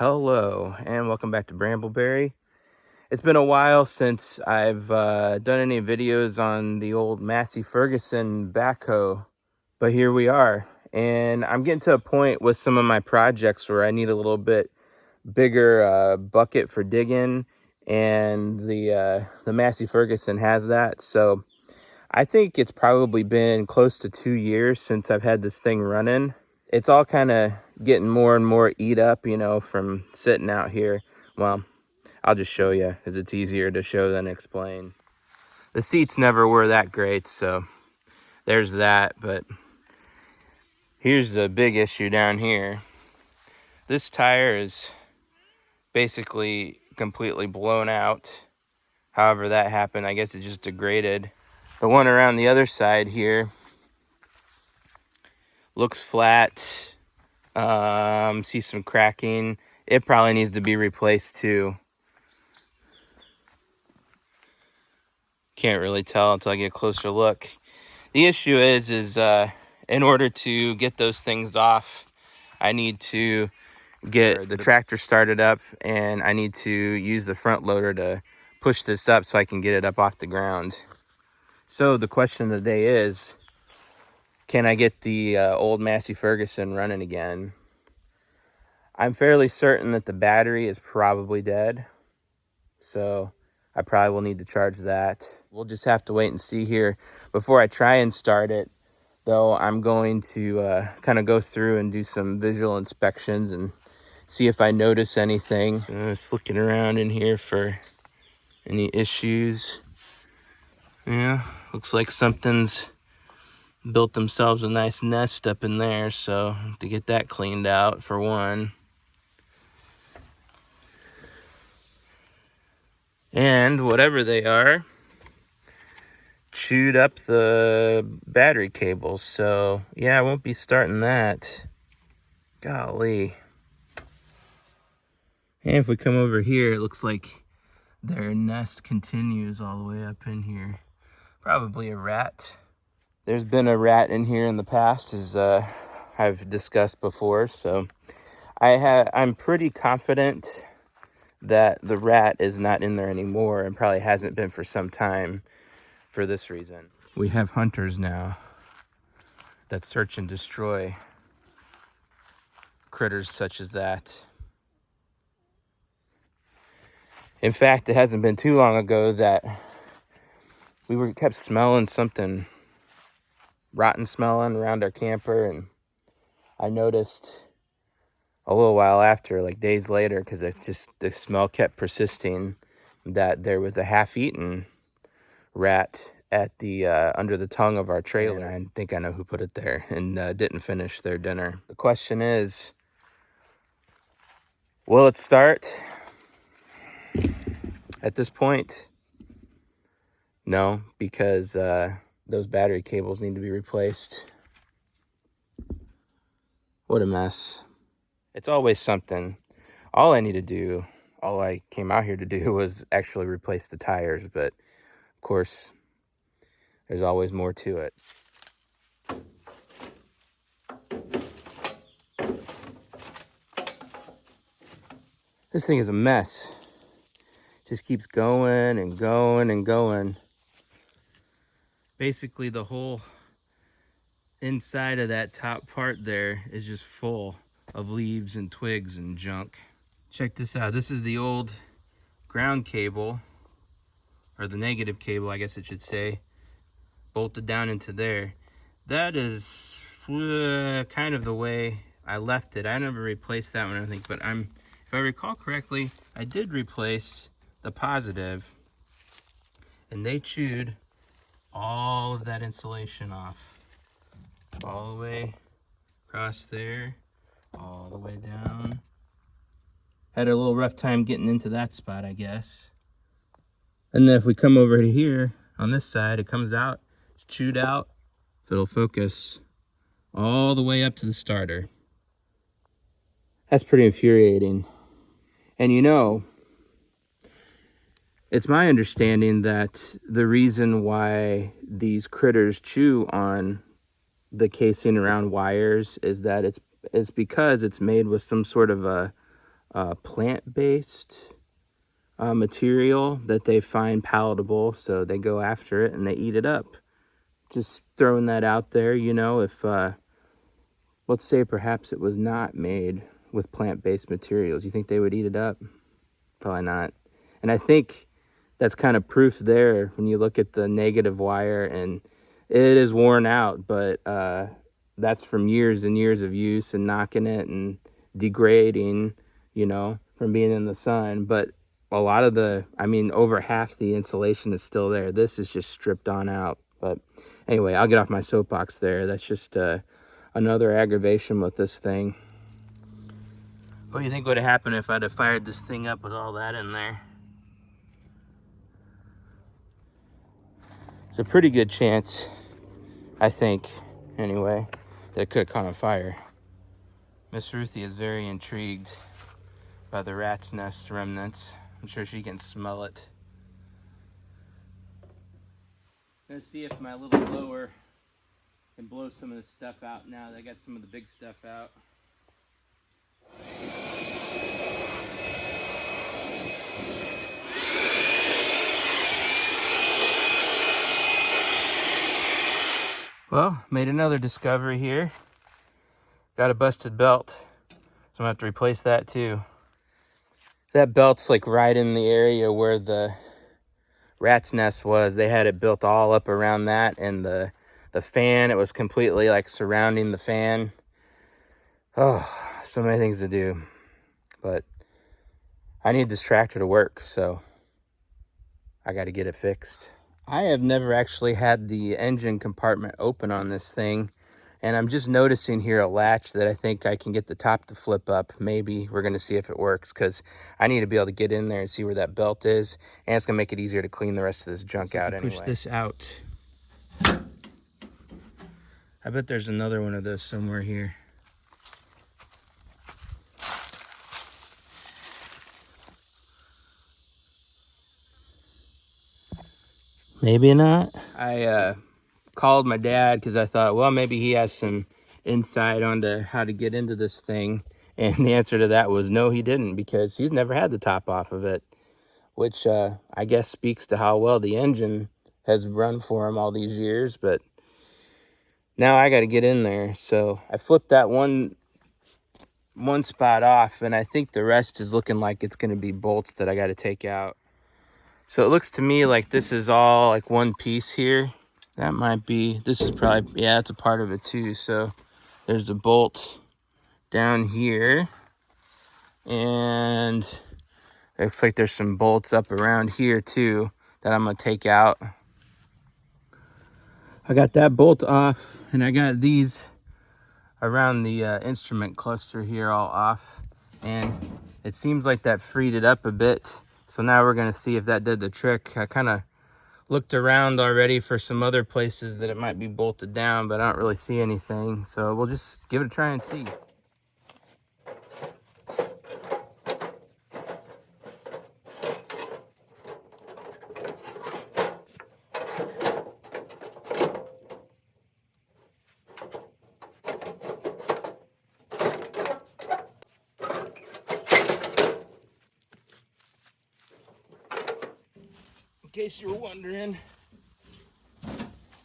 Hello and welcome back to Brambleberry. It's been a while since I've done any videos on the old Massey Ferguson backhoe, but here we are. And I'm getting to a point with some of my projects where I need a little bit bigger bucket for digging, and the Massey Ferguson has that. So I think it's probably been close to 2 years since I've had this thing running. It's all kind of getting more and more eat up, you know, from sitting out here. Well, I'll just show you, as it's easier to show than explain. The seats never were that great, so there's that. But here's the big issue down here. This tire is basically completely blown out. However that happened, I guess it just degraded. The one around the other side here looks flat. See some cracking. It probably needs to be replaced too. Can't really tell until I get a closer look. The issue is in order to get those things off, I need to get the tractor started up, and I need to use the front loader to push this up so I can get it up off the ground. So the question of the day is, can I get the old Massey Ferguson running again? I'm fairly certain that the battery is probably dead, so I probably will need to charge that. We'll just have to wait and see here. Before I try and start it, though, I'm going to kind of go through and do some visual inspections and see if I notice anything. Just looking around in here for any issues. Yeah, looks like something's built themselves a nice nest up in there, so to get that cleaned out for one. And whatever they are, chewed up the battery cables. So yeah, I won't be starting that. Golly. And if we come over here, it looks like their nest continues all the way up in here. Probably a rat. There's been a rat in here in the past, as I've discussed before. So I'm pretty confident that the rat is not in there anymore, and probably hasn't been for some time for this reason. We have hunters now that search and destroy critters such as that. In fact, it hasn't been too long ago that we kept smelling something rotten smelling around our camper, and I noticed a little while after, like days later, because the smell kept persisting, that there was a half-eaten rat at the under the tongue of our trailer. And I think I know who put it there and didn't finish their dinner. The question is, will it start? At this point, no, because those battery cables need to be replaced. What a mess. It's always something. All I came out here to do was actually replace the tires, but of course, there's always more to it. This thing is a mess. Just keeps going and going and going. Basically, the whole inside of that top part there is just full of leaves and twigs and junk. Check this out. This is the old ground cable, or the negative cable, I guess it should say, bolted down into there. That is kind of the way I left it. I never replaced that one, I think, but if I recall correctly, I did replace the positive, and they chewed all of that insulation off, all the way across there, all the way down. Had a little rough time getting into that spot, I guess. And then if we come over to here on this side, it comes out, it's chewed out. If it'll focus, all the way up to the starter. That's pretty infuriating. And you know, it's my understanding that the reason why these critters chew on the casing around wires is that it's because it's made with some sort of a plant-based material that they find palatable, so they go after it and they eat it up. Just throwing that out there, you know, if let's say perhaps it was not made with plant-based materials, you think they would eat it up? Probably not. And I think that's kind of proof there when you look at the negative wire, and it is worn out, but that's from years and years of use and knocking it and degrading, you know, from being in the sun. But a lot of the, I mean, over half the insulation is still there. This is just stripped on out. But anyway, I'll get off my soapbox there. That's just another aggravation with this thing. What do you think would have happened if I'd have fired this thing up with all that in there? It's a pretty good chance, I think, anyway, that it could have caught on fire. Miss Ruthie is very intrigued by the rat's nest remnants. I'm sure she can smell it. Let's see if my little blower can blow some of this stuff out now that I got some of the big stuff out. Well, made another discovery here. Got a busted belt, so I'm gonna have to replace that too. That belt's like right in the area where the rat's nest was. They had it built all up around that, and the fan, it was completely like surrounding the fan. Oh, so many things to do, but I need this tractor to work, so I got to get it fixed. I have never actually had the engine compartment open on this thing, and I'm just noticing here a latch that I think I can get the top to flip up. Maybe we're going to see if it works, because I need to be able to get in there and see where that belt is, and it's going to make it easier to clean the rest of this junk out anyway. Push this out. I bet there's another one of those somewhere here. Maybe not. I called my dad because I thought, well, maybe he has some insight onto how to get into this thing. And the answer to that was no, he didn't, because he's never had the top off of it, which I guess speaks to how well the engine has run for him all these years. But now I got to get in there. So I flipped that one spot off, and I think the rest is looking like it's going to be bolts that I got to take out. So it looks to me like this is all like one piece here. That might be, this is probably, yeah, it's a part of it too. So there's a bolt down here, and it looks like there's some bolts up around here too that I'm gonna take out. I got that bolt off, and I got these around the instrument cluster here all off, and it seems like that freed it up a bit. So now we're gonna see if that did the trick. I kind of looked around already for some other places that it might be bolted down, but I don't really see anything. So we'll just give it a try and see. In case you were wondering,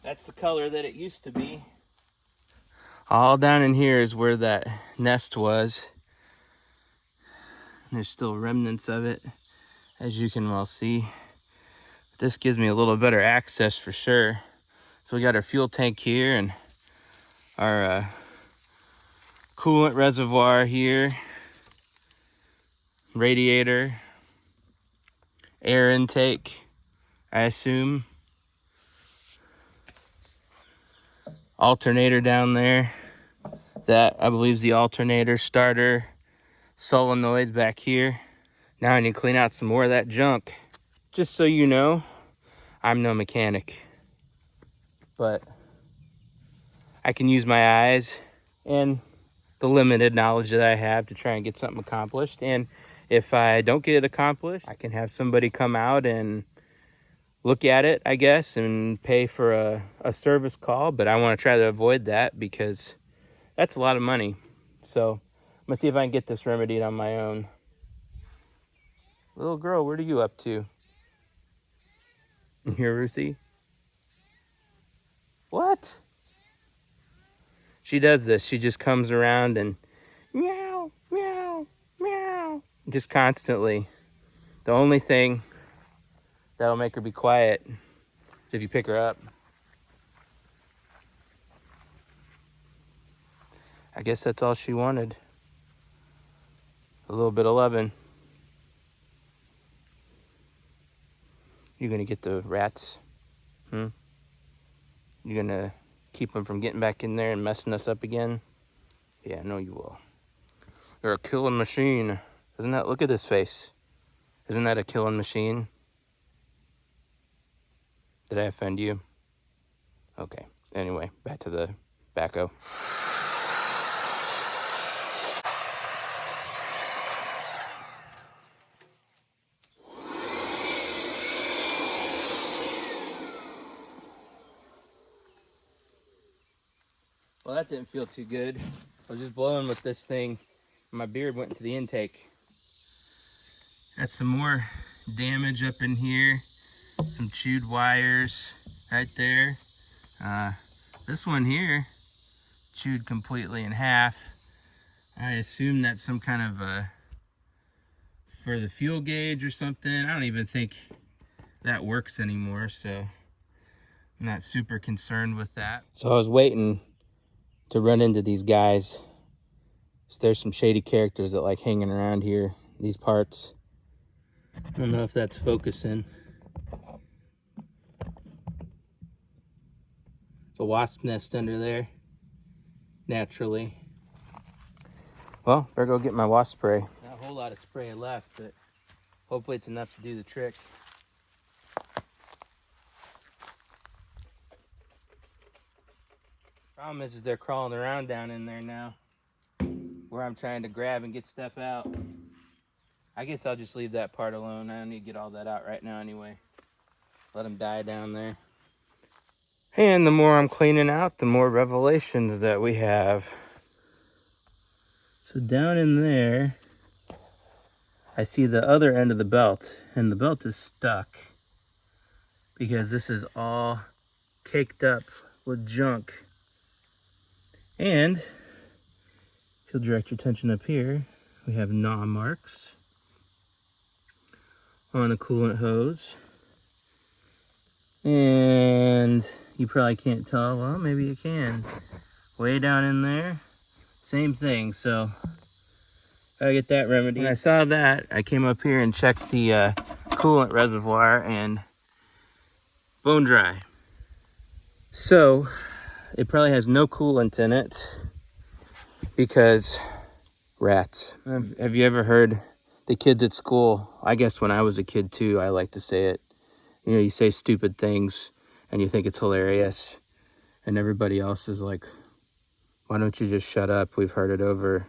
that's the color that it used to be. All down in here is where that nest was. There's still remnants of it, as you can well see. This gives me a little better access for sure. So we got our fuel tank here, and our coolant reservoir here, radiator, air intake, I assume. Alternator down there. That, I believe, is the alternator. Starter, solenoids back here. Now I need to clean out some more of that junk. Just so you know, I'm no mechanic, but I can use my eyes and the limited knowledge that I have to try and get something accomplished. And if I don't get it accomplished, I can have somebody come out and look at it, I guess, and pay for a service call. But I want to try to avoid that, because that's a lot of money. So I'm gonna see if I can get this remedied on my own. Little girl, what are you up to? Here, Ruthie? What? She does this. She just comes around and meow, meow, meow. Just constantly. The only thing that'll make her be quiet is if you pick her up. I guess that's all she wanted. A little bit of loving. You gonna get the rats? You gonna keep them from getting back in there and messing us up again? Yeah, I know you will. You're a killing machine. Isn't that, look at this face. Isn't that a killing machine? Did I offend you? Okay, anyway, back to the backhoe. Well, that didn't feel too good. I was just blowing with this thing. My beard went into the intake. That's some more damage up in here. Some chewed wires right there. This one here chewed completely in half. I assume that's some kind of for the fuel gauge or something. I don't even think that works anymore, so I'm not super concerned with that. So I was waiting to run into these guys. So there's some shady characters that like hanging around here, these parts. I don't know if that's focusing. A wasp nest under there, naturally. Well, better go get my wasp spray. Not a whole lot of spray left, but hopefully it's enough to do the trick. Problem is they're crawling around down in there now, where I'm trying to grab and get stuff out. I guess I'll just leave that part alone. I don't need to get all that out right now anyway. Let them die down there. And the more I'm cleaning out, the more revelations that we have. So down in there, I see the other end of the belt, and the belt is stuck because this is all caked up with junk. And if you'll direct your attention up here, we have gnaw marks on the coolant hose. And you probably can't tell. Well, maybe you can. Way down in there, same thing. So I get that remedy. When I saw that, I came up here and checked the coolant reservoir, and bone dry. So it probably has no coolant in it because rats. Have you ever heard the kids at school? I guess when I was a kid too, I like to say it. You know, you say stupid things and you think it's hilarious, and everybody else is like, why don't you just shut up? We've heard it over.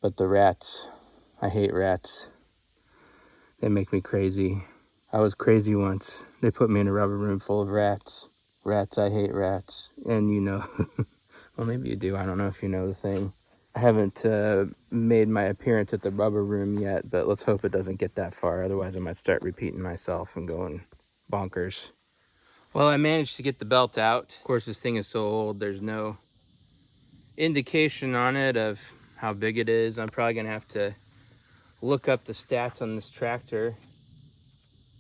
But the rats, I hate rats. They make me crazy. I was crazy once. They put me in a rubber room full of rats. Rats, I hate rats. And you know, well, maybe you do. I don't know if you know the thing. I haven't made my appearance at the rubber room yet, but let's hope it doesn't get that far. Otherwise, I might start repeating myself and going bonkers. Well, I managed to get the belt out. Of course, this thing is so old, there's no indication on it of how big it is. I'm probably going to have to look up the stats on this tractor.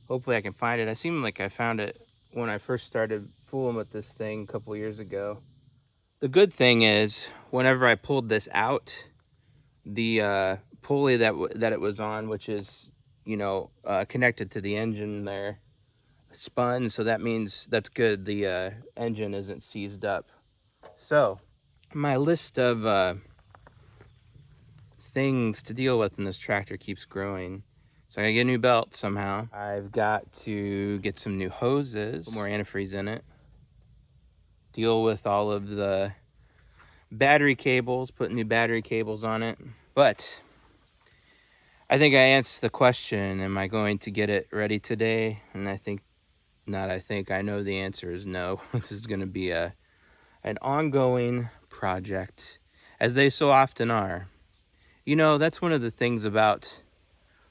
Hopefully I can find it. I seem like I found it when I first started fooling with this thing a couple years ago. The good thing is, whenever I pulled this out, the pulley that it was on, which is, you know, connected to the engine there, spun, so that means that's good. The engine isn't seized up. So my list of things to deal with in this tractor keeps growing. So I gotta get a new belt somehow. I've got to get some new hoses, put more antifreeze in it, deal with all of the battery cables, put new battery cables on it. But I think I answered the question, am I going to get it ready today? And I know the answer is no. This is gonna be an ongoing project, as they so often are. You know, that's one of the things about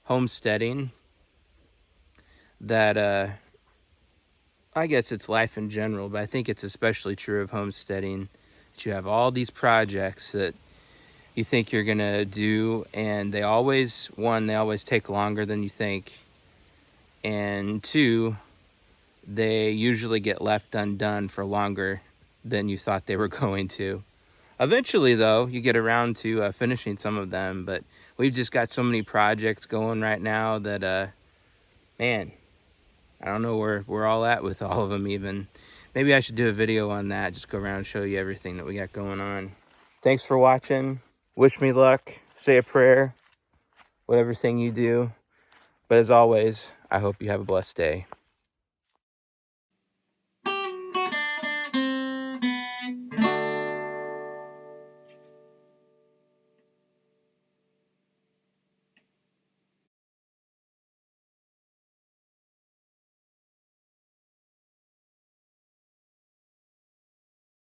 homesteading that I guess it's life in general, but I think it's especially true of homesteading, that you have all these projects that you think you're gonna do, and they always, one, they always take longer than you think, and two, they usually get left undone for longer than you thought they were going to. Eventually, though, you get around to finishing some of them, but we've just got so many projects going right now that, man, I don't know where we're all at with all of them even. Maybe I should do a video on that, just go around and show you everything that we got going on. Thanks for watching. Wish me luck. Say a prayer. Whatever thing you do. But as always, I hope you have a blessed day.